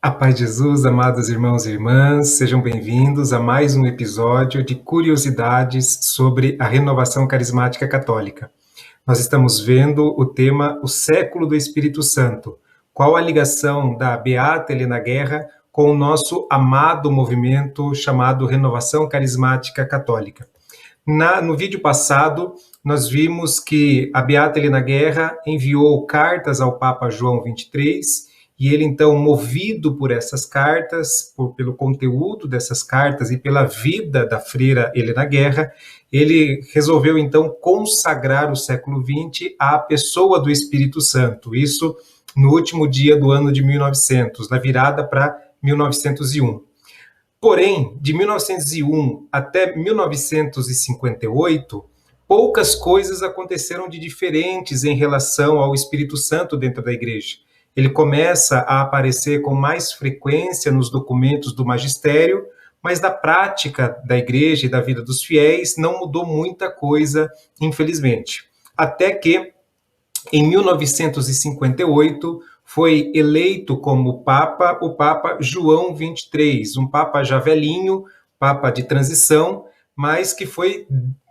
A paz de Jesus, amados irmãos e irmãs, sejam bem-vindos a mais um episódio de curiosidades sobre a renovação carismática católica. Nós estamos vendo o tema O Século do Espírito Santo. Qual a ligação da Beata Helena Guerra com o nosso amado movimento chamado Renovação Carismática Católica? No vídeo passado, nós vimos que a Beata Helena Guerra enviou cartas ao Papa João XXIII, e ele, então, movido por essas cartas, pelo conteúdo dessas cartas e pela vida da freira Helena Guerra, ele resolveu, então, consagrar o século XX à pessoa do Espírito Santo. Isso no último dia do ano de 1900, na virada para 1901. Porém, de 1901 até 1958, poucas coisas aconteceram de diferentes em relação ao Espírito Santo dentro da Igreja. Ele começa a aparecer com mais frequência nos documentos do magistério, mas da prática da Igreja e da vida dos fiéis não mudou muita coisa, infelizmente. Até que, em 1958, foi eleito como Papa o Papa João XXIII, um Papa já velhinho, Papa de transição, mas que foi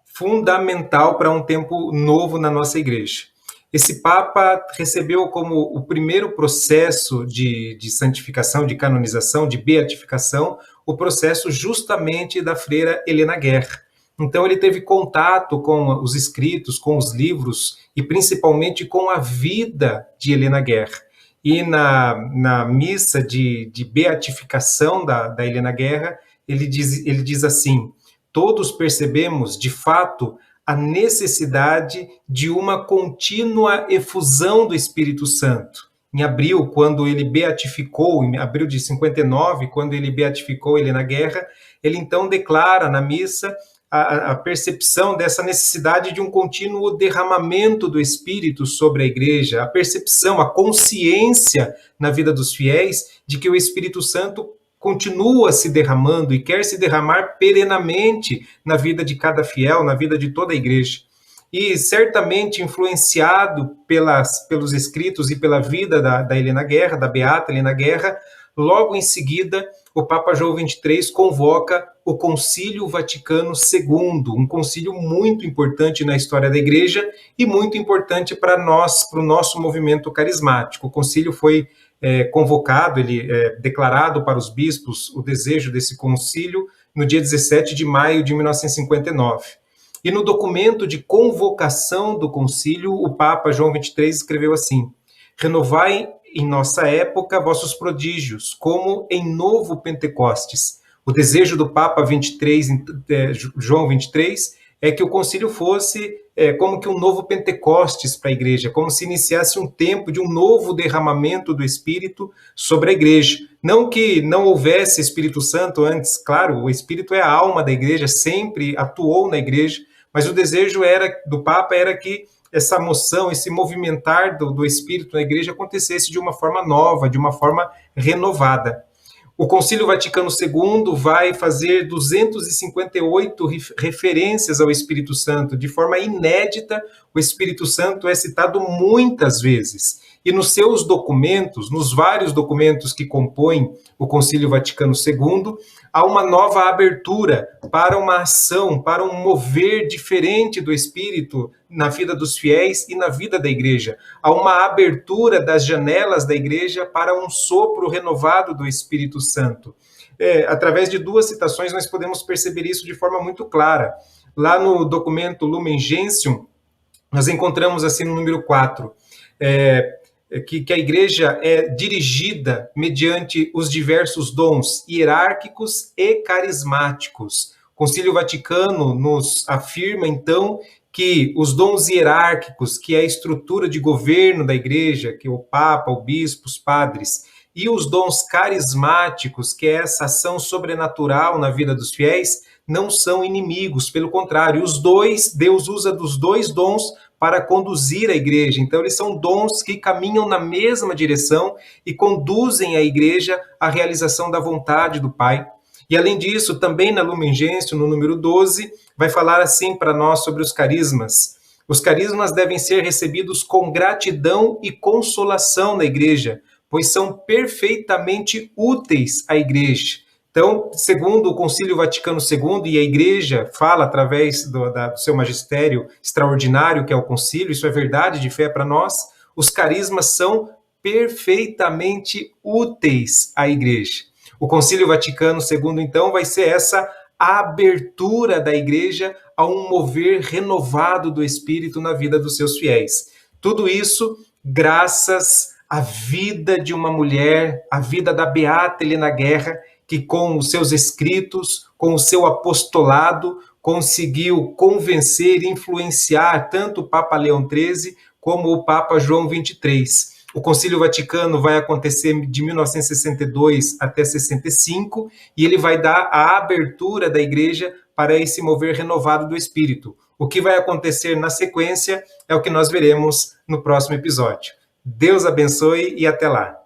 fundamental para um tempo novo na nossa Igreja. Esse Papa recebeu como o primeiro processo de santificação, de canonização, de beatificação, o processo justamente da freira Helena Guerra. Então ele teve contato com os escritos, com os livros e principalmente com a vida de Helena Guerra. E na missa de beatificação da Helena Guerra, ele diz assim: todos percebemos, de fato, a necessidade de uma contínua efusão do Espírito Santo. Em abril, quando ele beatificou, em abril de 59, quando ele beatificou Helena Guerra, ele então declara na missa a percepção dessa necessidade de um contínuo derramamento do Espírito sobre a Igreja, a percepção, a consciência na vida dos fiéis de que o Espírito Santo continua se derramando e quer se derramar perenamente na vida de cada fiel, na vida de toda a Igreja. E certamente influenciado pelos escritos e pela vida da Helena Guerra, da Beata Helena Guerra, logo em seguida o Papa João XXIII convoca o Concílio Vaticano II, um concílio muito importante na história da Igreja e muito importante para nós, para o nosso movimento carismático. O concílio foi convocado, declarado para os bispos o desejo desse concílio no dia 17 de maio de 1959. E no documento de convocação do concílio, o Papa João XXIII escreveu assim: renovai em nossa época vossos prodígios, como em novo Pentecostes. O desejo do Papa João XXIII é que o concílio fosse como que um novo Pentecostes para a Igreja, como se iniciasse um tempo de um novo derramamento do Espírito sobre a Igreja. Não que não houvesse Espírito Santo antes, claro, o Espírito é a alma da Igreja, sempre atuou na Igreja, mas o desejo do Papa era que essa moção, esse movimentar do Espírito na Igreja acontecesse de uma forma nova, de uma forma renovada. O Concílio Vaticano II vai fazer 258 referências ao Espírito Santo. De forma inédita, o Espírito Santo é citado muitas vezes. E nos seus documentos, nos vários documentos que compõem o Concílio Vaticano II, há uma nova abertura para uma ação, para um mover diferente do Espírito na vida dos fiéis e na vida da Igreja. Há uma abertura das janelas da Igreja para um sopro renovado do Espírito Santo. Através de duas citações, nós podemos perceber isso de forma muito clara. Lá no documento Lumen Gentium, nós encontramos assim no número 4, que a Igreja é dirigida mediante os diversos dons hierárquicos e carismáticos. O Concílio Vaticano nos afirma, então, que os dons hierárquicos, que é a estrutura de governo da Igreja, que é o Papa, o Bispo, os padres, e os dons carismáticos, que é essa ação sobrenatural na vida dos fiéis, não são inimigos, pelo contrário, Deus usa dos dois dons para conduzir a Igreja. Então, eles são dons que caminham na mesma direção e conduzem a Igreja à realização da vontade do Pai. E, além disso, também na Lumen Gentium, no número 12, vai falar assim para nós sobre os carismas. Os carismas devem ser recebidos com gratidão e consolação na Igreja, pois são perfeitamente úteis à Igreja. Então, segundo o Concílio Vaticano II, e a Igreja fala através do seu magistério extraordinário, que é o concílio, isso é verdade de fé para nós, os carismas são perfeitamente úteis à Igreja. O Concílio Vaticano II, então, vai ser essa abertura da Igreja a um mover renovado do Espírito na vida dos seus fiéis. Tudo isso graças à vida de uma mulher, a vida da Beata Helena Guerra, que com os seus escritos, com o seu apostolado, conseguiu convencer e influenciar tanto o Papa Leão XIII como o Papa João XXIII. O Concílio Vaticano vai acontecer de 1962 até 65 e ele vai dar a abertura da Igreja para esse mover renovado do Espírito. O que vai acontecer na sequência é o que nós veremos no próximo episódio. Deus abençoe e até lá.